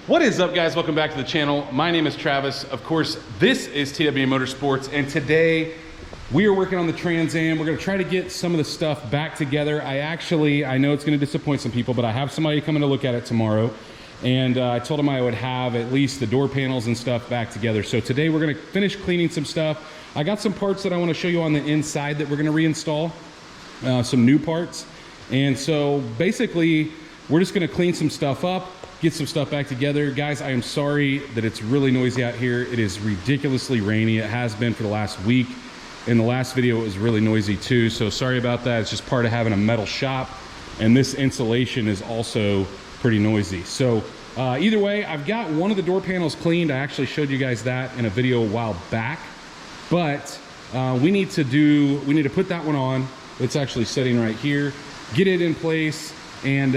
What is up, guys? Welcome back to the channel. My name is Travis. Of course, this is TWA Motorsports, and today we are working on the Trans Am. We're gonna try to get some of the stuff back together. I know it's gonna disappoint some people, but I have somebody coming to look at it tomorrow, and I told him I would have at least the door panels and stuff back together. So today we're gonna finish cleaning some stuff. I got some parts that I wanna show you on the inside that we're gonna reinstall, some new parts. And so basically, we're just gonna clean some stuff up, get some stuff back together. Guys, I am sorry that it's really noisy out here. It is ridiculously rainy. It has been for the last week. In the last video, it was really noisy too, so sorry about that. It's just part of having a metal shop, and this insulation is also pretty noisy. So either way, I've got one of the door panels cleaned. I actually showed you guys that in a video a while back, but we need to put that one on. It's actually sitting right here, get it in place. And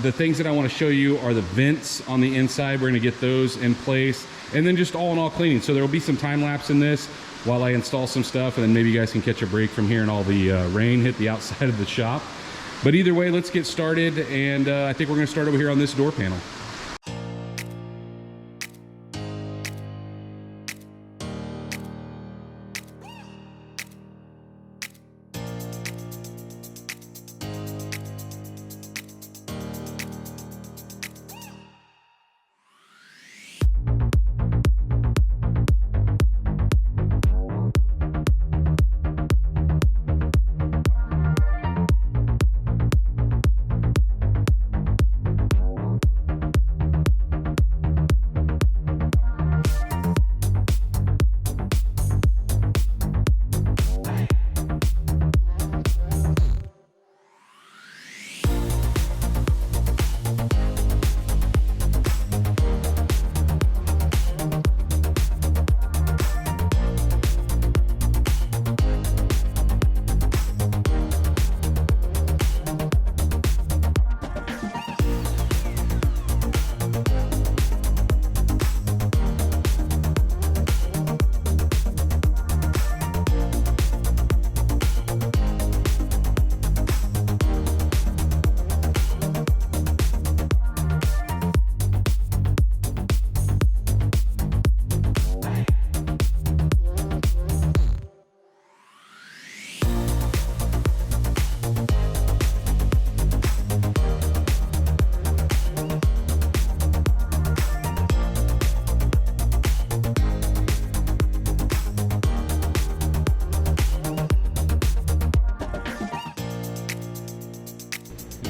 the things that I want to show you are the vents on the inside. We're going to get those in place, and then just all in all cleaning. So there will be some time lapse in this while I install some stuff, and then maybe you guys can catch a break from hearing all the rain hit the outside of the shop. But either way, let's get started, and I think we're going to start over here on this door panel.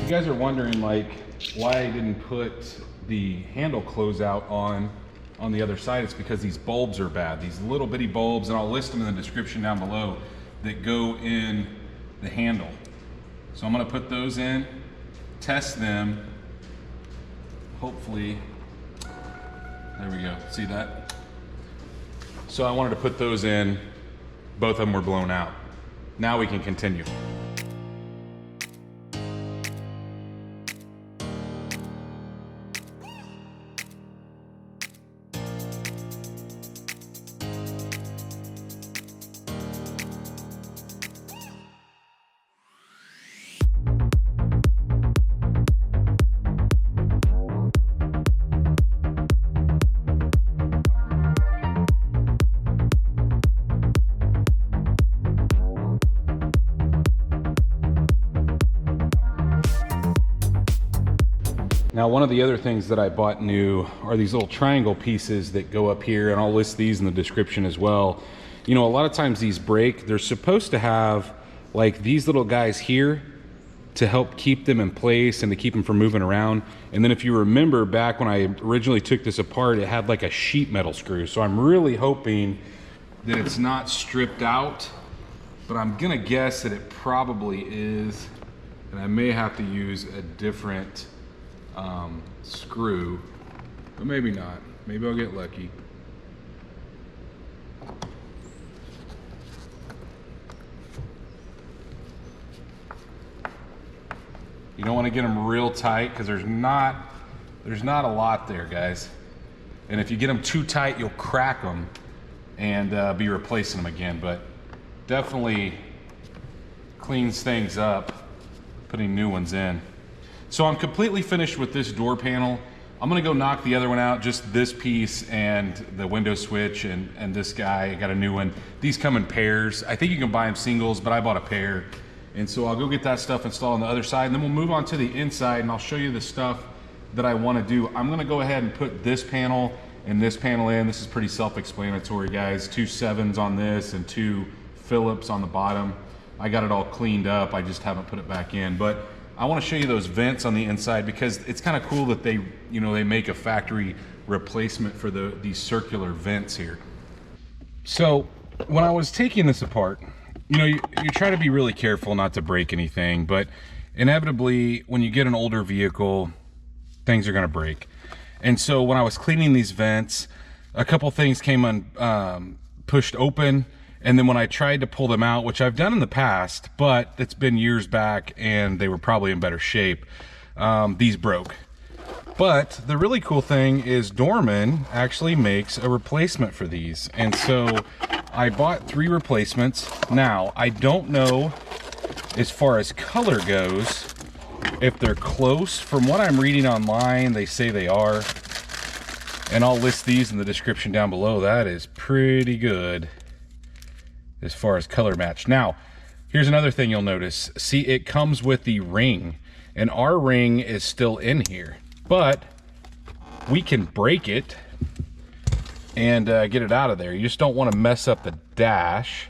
You guys are wondering like why I didn't put the handle closeout on the other side. It's because these bulbs are bad, these little bitty bulbs, and I'll list them in the description down below, that go in the handle. So I'm going to put those in, test them, hopefully. There we go, see that? So I wanted to put those in, both of them were blown out. Now we can continue. Now, one of the other things that I bought new are these little triangle pieces that go up here, and I'll list these in the description as well. You know, a lot of times these break. They're supposed to have like these little guys here to help keep them in place and to keep them from moving around. And then if you remember back when I originally took this apart, it had like a sheet metal screw. So I'm really hoping that it's not stripped out, but I'm gonna guess that it probably is, and I may have to use a different screw, but maybe not. Maybe I'll get lucky. You don't want to get them real tight because there's not a lot there, guys. And if you get them too tight, you'll crack them and be replacing them again. But definitely cleans things up putting new ones in. So I'm completely finished with this door panel. I'm gonna go knock the other one out, just this piece and the window switch and this guy. I got a new one. These come in pairs. I think you can buy them singles, but I bought a pair. And so I'll go get that stuff installed on the other side, and then we'll move on to the inside, and I'll show you the stuff that I wanna do. I'm gonna go ahead and put this panel and this panel in. This is pretty self-explanatory, guys. 2 7s on this and 2 Phillips on the bottom. I got it all cleaned up. I just haven't put it back in. But I want to show you those vents on the inside because it's kind of cool that they, you know, they make a factory replacement for these circular vents here. So when I was taking this apart, you know, you try to be really careful not to break anything, but inevitably when you get an older vehicle, things are going to break. And so when I was cleaning these vents, a couple things came pushed open. And then when I tried to pull them out, which I've done in the past, but it's been years back and they were probably in better shape, these broke. But the really cool thing is Dorman actually makes a replacement for these. And so I bought 3 replacements. Now, I don't know as far as color goes, if they're close. From what I'm reading online, they say they are. And I'll list these in the description down below. That is pretty good as far as color match. Now, here's another thing you'll notice. See, it comes with the ring, and our ring is still in here, but we can break it and get it out of there. You just don't want to mess up the dash.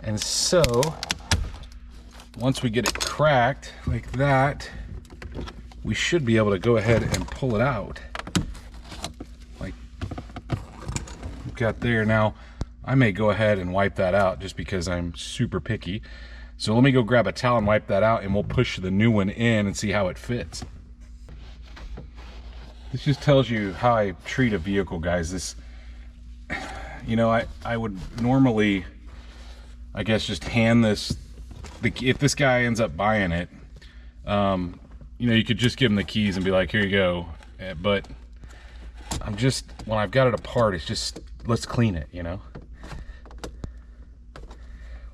And so once we get it cracked like that, we should be able to go ahead and pull it out like we've got there. Now I may go ahead and wipe that out just because I'm super picky. So let me go grab a towel and wipe that out, and we'll push the new one in and see how it fits. This just tells you how I treat a vehicle, guys. This, you know, I would normally, I guess, just hand this, if this guy ends up buying it, you know, you could just give him the keys and be like, here you go. But I'm just, when I've got it apart, it's just, let's clean it, you know?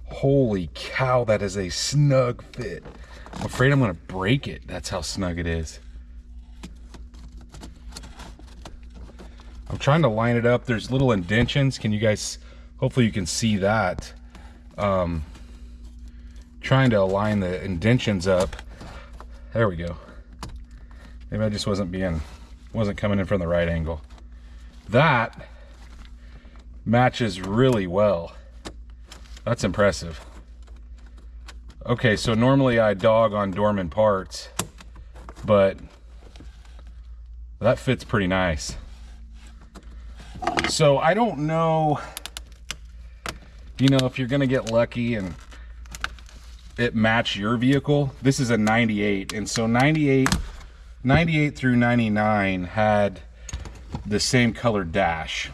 Holy cow, that is a snug fit. I'm afraid I'm gonna break it. That's how snug it is. I'm trying to line it up. There's little indentions. Can you guys, hopefully you can see that. Trying to align the indentions up. There we go. Maybe I just wasn't coming in from the right angle. That matches really well. That's impressive. Okay, so normally I dog on Dorman parts, but that fits pretty nice. So I don't know, you know, if you're gonna get lucky and it match your vehicle. This is a 98, and so 98 through 99 had the same color dash.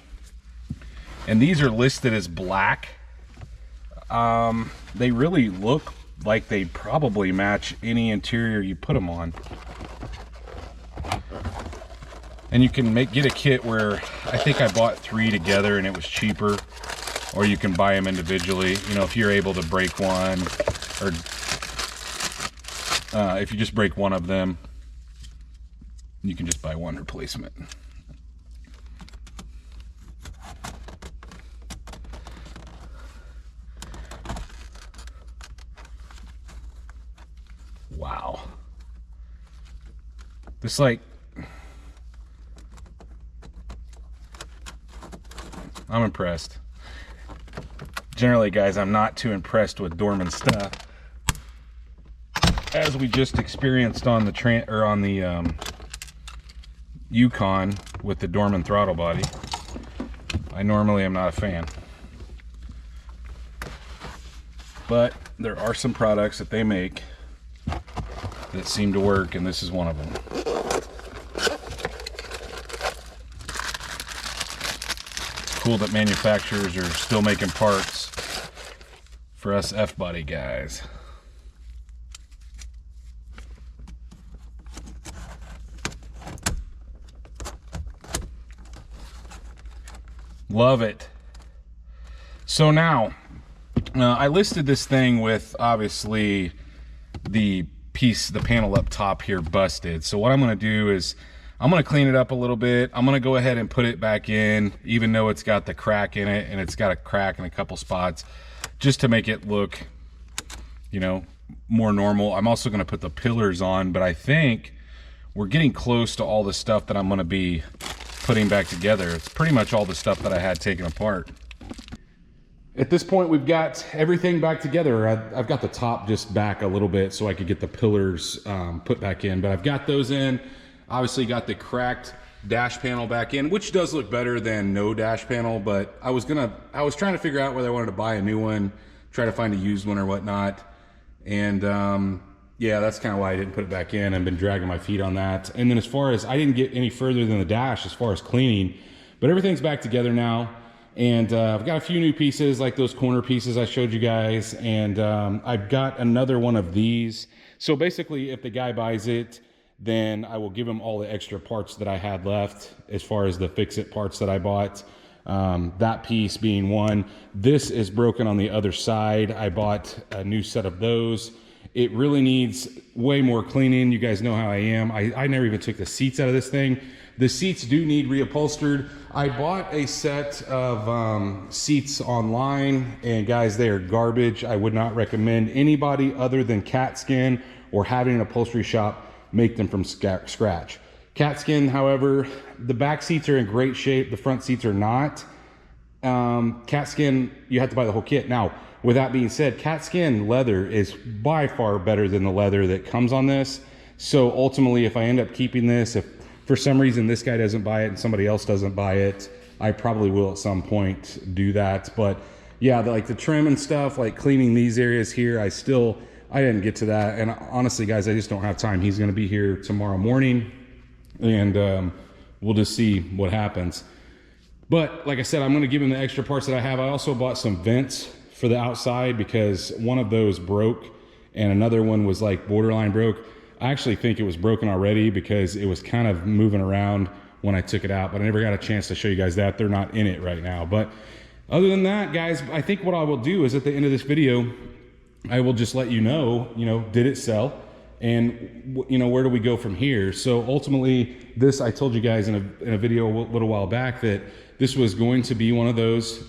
And these are listed as black. They really look like they probably match any interior you put them on. And you can get a kit where I think I bought 3 together and it was cheaper, or you can buy them individually, you know, if you're able to break one, or if you just break one of them, you can just buy one replacement. Wow. This, like, I'm impressed. Generally, guys, I'm not too impressed with Dorman stuff. As we just experienced on the Yukon with the Dorman throttle body, I normally am not a fan. But there are some products that they make that seem to work, and this is one of them. It's cool that manufacturers are still making parts for us F-body guys. Love it. So now, I listed this thing with obviously the panel up top here busted. So what I'm going to do is I'm gonna clean it up a little bit. I'm gonna go ahead and put it back in, even though it's got the crack in it, and it's got a crack in a couple spots, just to make it look, you know, more normal. I'm also gonna put the pillars on, but I think we're getting close to all the stuff that I'm gonna be putting back together. It's pretty much all the stuff that I had taken apart. At this point, we've got everything back together. I've got the top just back a little bit so I could get the pillars put back in, but I've got those in. Obviously got the cracked dash panel back in, which does look better than no dash panel, but I was trying to figure out whether I wanted to buy a new one, try to find a used one or whatnot. And yeah, that's kind of why I didn't put it back in. I've been dragging my feet on that. And then as far as, I didn't get any further than the dash as far as cleaning, but everything's back together now. And I've got a few new pieces, like those corner pieces I showed you guys. And I've got another one of these. So basically, if the guy buys it, then I will give him all the extra parts that I had left as far as the fix-it parts that I bought. That piece being one. This is broken on the other side. I bought a new set of those. It really needs way more cleaning. You guys know how I am. I never even took the seats out of this thing. The seats do need reupholstered. I bought a set of seats online, and guys, they are garbage. I would not recommend anybody other than Cat Skin or having an upholstery shop make them from scratch. Cat Skin, however, the back seats are in great shape. The front seats are not. Cat Skin, you have to buy the whole kit. Now, with that being said, Cat Skin leather is by far better than the leather that comes on this. So ultimately, if I end up keeping this, if for some reason this guy doesn't buy it and somebody else doesn't buy it, I probably will at some point do that. But yeah, like the trim and stuff, like cleaning these areas here, I didn't get to that. And honestly, guys, I just don't have time. He's going to be here tomorrow morning, and we'll just see what happens. But like I said, I'm going to give him the extra parts that I have. I also bought some vents for the outside because one of those broke and another one was like borderline broke. I actually think it was broken already because it was kind of moving around when I took it out, but I never got a chance to show you guys that. They're not in it right now. But other than that, guys, I think what I will do is at the end of this video, I will just let you know, did it sell? And, where do we go from here? So ultimately, this, I told you guys in a video a little while back that this was going to be one of those,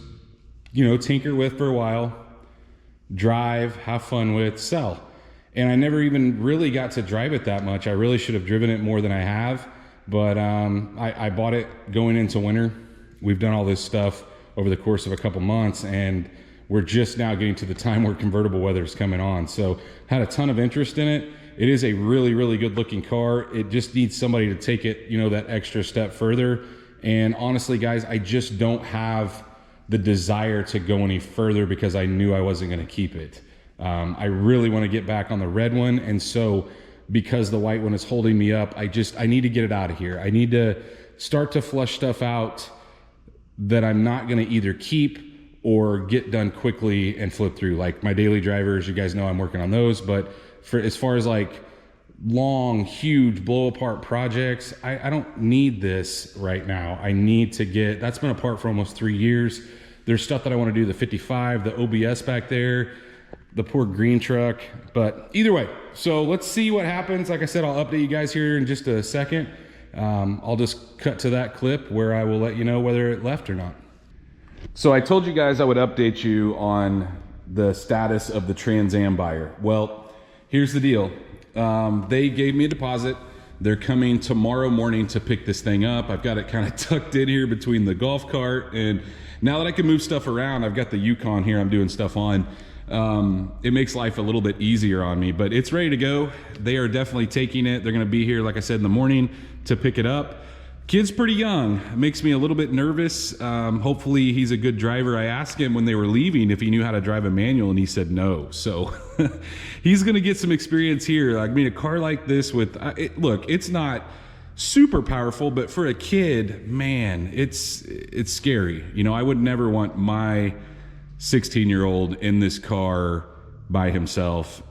tinker with for a while, drive, have fun with, sell. And I never even really got to drive it that much. I really should have driven it more than I have. But I bought it going into winter. We've done all this stuff over the course of a couple months, and we're just now getting to the time where convertible weather is coming on. So had a ton of interest in it. It is a really, really good looking car. It just needs somebody to take it, that extra step further. And honestly, guys, I just don't have the desire to go any further because I knew I wasn't going to keep it. I really want to get back on the red one. And so because the white one is holding me up, I need to get it out of here. I need to start to flush stuff out that I'm not going to either keep or get done quickly and flip through. Like my daily drivers, you guys know I'm working on those. But for as far as like long, huge blow apart projects, I don't need this right now. I need to get, that's been apart for almost 3 years. There's stuff that I want to do, the 55, the OBS back there, the poor green truck. But either way, so let's see what happens. Like I said, I'll update you guys here in just a second. I'll just cut to that clip where I will let you know whether it left or not. So I told you guys I would update you on the status of the Trans Am buyer. Well, here's the deal. They gave me a deposit. They're coming tomorrow morning to pick this thing up. I've got it kind of tucked in here between the golf cart, and now that I can move stuff around, I've got the Yukon here I'm doing stuff on. It makes life a little bit easier on me, but it's ready to go. They are definitely taking it. They're going to be here, like I said, in the morning to pick it up. Kid's pretty young. It makes me a little bit nervous. Hopefully he's a good driver. I asked him when they were leaving if he knew how to drive a manual, and he said no. So he's going to get some experience here. I mean, a car like this with, look, it's not super powerful, but for a kid, man, it's scary. I would never want my 16-year-old in this car by himself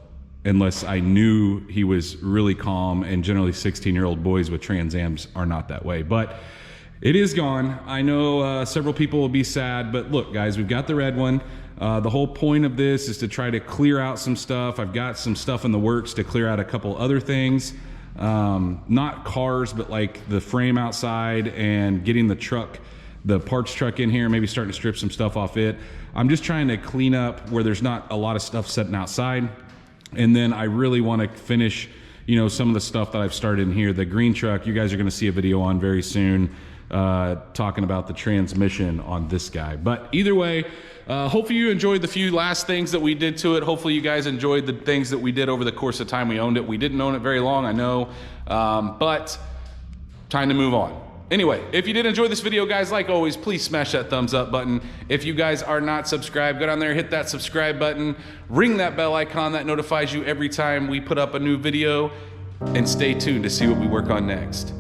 unless I knew he was really calm, and generally 16-year-old boys with Trans Ams are not that way. But it is gone. I know several people will be sad, but look, guys, we've got the red one. The whole point of this is to try to clear out some stuff. I've got some stuff in the works to clear out a couple other things. not cars, but like the frame outside, and getting the truck, the parts truck in here, maybe starting to strip some stuff off it. I'm just trying to clean up where there's not a lot of stuff sitting outside. And then I really want to finish, you know, some of the stuff that I've started in here. The green truck, you guys are going to see a video on very soon, talking about the transmission on this guy. But either way, hopefully you enjoyed the few last things that we did to it. Hopefully you guys enjoyed the things that we did over the course of time we owned it. We didn't own it very long, I know, but time to move on. Anyway, if you did enjoy this video, guys, like always, please smash that thumbs up button. If you guys are not subscribed, go down there, hit that subscribe button, ring that bell icon that notifies you every time we put up a new video, and stay tuned to see what we work on next.